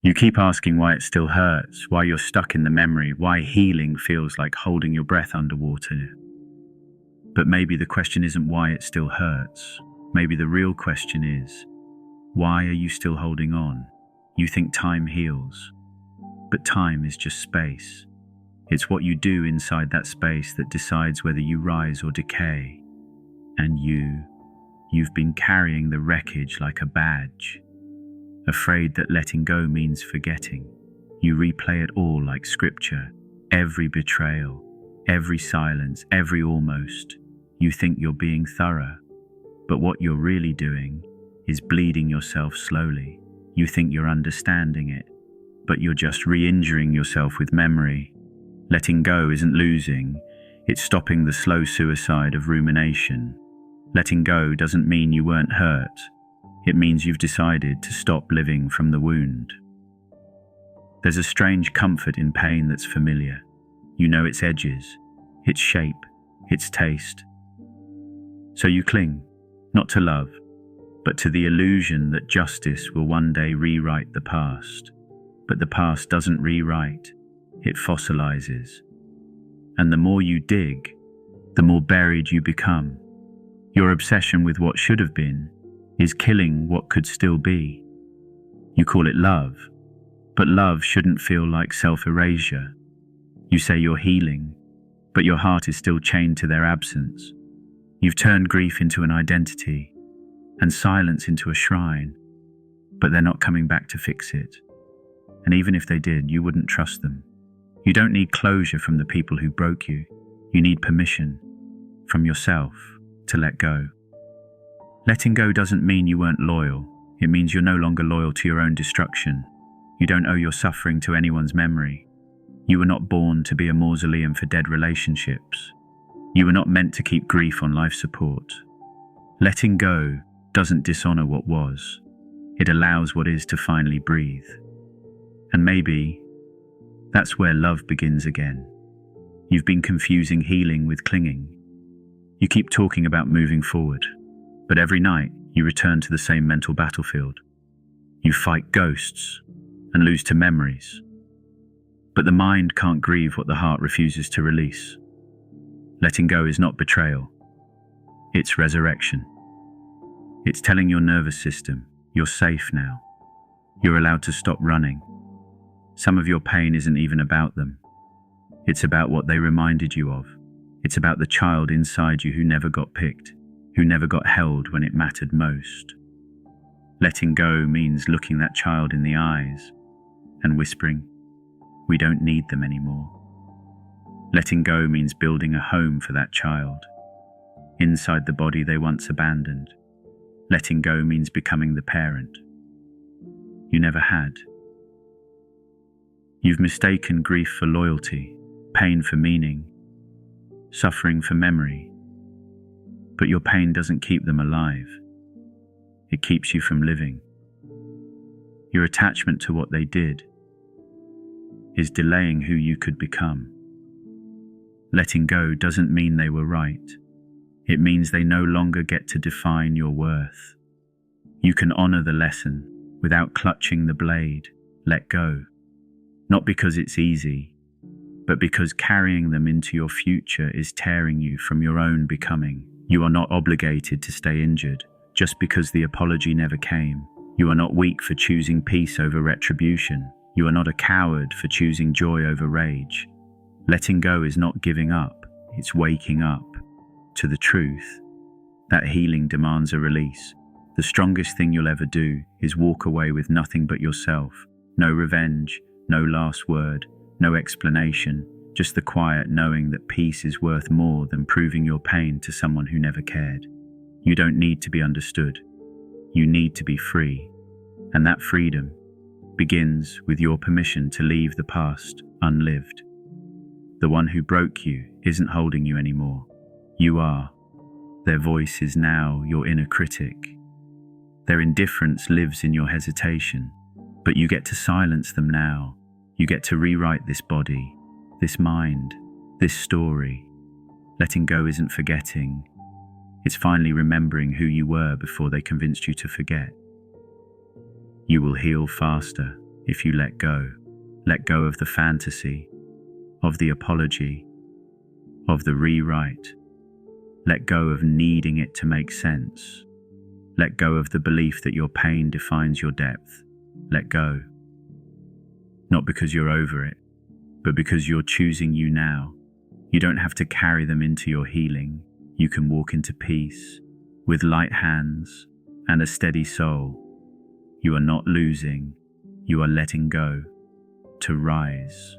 You keep asking why it still hurts, why you're stuck in the memory, why healing feels like holding your breath underwater. But maybe the question isn't why it still hurts. Maybe the real question is, why are you still holding on? You think time heals, but time is just space. It's what you do inside that space that decides whether you rise or decay. And you've been carrying the wreckage like a badge, afraid that letting go means forgetting. You replay it all like scripture, every betrayal, every silence, every almost. You think you're being thorough, but what you're really doing is bleeding yourself slowly. You think you're understanding it, but you're just re-injuring yourself with memory. Letting go isn't losing, it's stopping the slow suicide of rumination. Letting go doesn't mean you weren't hurt. It means you've decided to stop living from the wound. There's a strange comfort in pain that's familiar. You know its edges, its shape, its taste. So you cling, not to love, but to the illusion that justice will one day rewrite the past. But the past doesn't rewrite, it fossilizes. And the more you dig, the more buried you become. Your obsession with what should have been is killing what could still be. You call it love, but love shouldn't feel like self-erasure. You say you're healing, but your heart is still chained to their absence. You've turned grief into an identity and silence into a shrine, but they're not coming back to fix it. And even if they did, you wouldn't trust them. You don't need closure from the people who broke you. You need permission from yourself to let go. Letting go doesn't mean you weren't loyal. It means you're no longer loyal to your own destruction. You don't owe your suffering to anyone's memory. You were not born to be a mausoleum for dead relationships. You were not meant to keep grief on life support. Letting go doesn't dishonor what was. It allows what is to finally breathe. And maybe that's where love begins again. You've been confusing healing with clinging. You keep talking about moving forward, but every night you return to the same mental battlefield. You fight ghosts and lose to memories. But the mind can't grieve what the heart refuses to release. Letting go is not betrayal. It's resurrection. It's telling your nervous system, you're safe now. You're allowed to stop running. Some of your pain isn't even about them. It's about what they reminded you of. It's about the child inside you who never got picked, who never got held when it mattered most. Letting go means looking that child in the eyes and whispering, we don't need them anymore. Letting go means building a home for that child, inside the body they once abandoned. Letting go means becoming the parent you never had. You've mistaken grief for loyalty, pain for meaning, suffering for memory. But your pain doesn't keep them alive. It keeps you from living. Your attachment to what they did is delaying who you could become. Letting go doesn't mean they were right. It means they no longer get to define your worth. You can honor the lesson without clutching the blade. Let go. Not because it's easy, but because carrying them into your future is tearing you from your own becoming. You are not obligated to stay injured just because the apology never came. You are not weak for choosing peace over retribution. You are not a coward for choosing joy over rage. Letting go is not giving up, it's waking up to the truth that healing demands a release. The strongest thing you'll ever do is walk away with nothing but yourself. No revenge, no last word, no explanation, just the quiet knowing that peace is worth more than proving your pain to someone who never cared. You don't need to be understood. You need to be free. And that freedom begins with your permission to leave the past unlived. The one who broke you isn't holding you anymore. You are. Their voice is now your inner critic. Their indifference lives in your hesitation, but you get to silence them now. You get to rewrite this body, this mind, this story. Letting go isn't forgetting. It's finally remembering who you were before they convinced you to forget. You will heal faster if you let go. Let go of the fantasy, of the apology, of the rewrite. Let go of needing it to make sense. Let go of the belief that your pain defines your depth. Let go. Not because you're over it, but because you're choosing you now. You don't have to carry them into your healing. You can walk into peace, with light hands and a steady soul. You are not losing, you are letting go, to rise.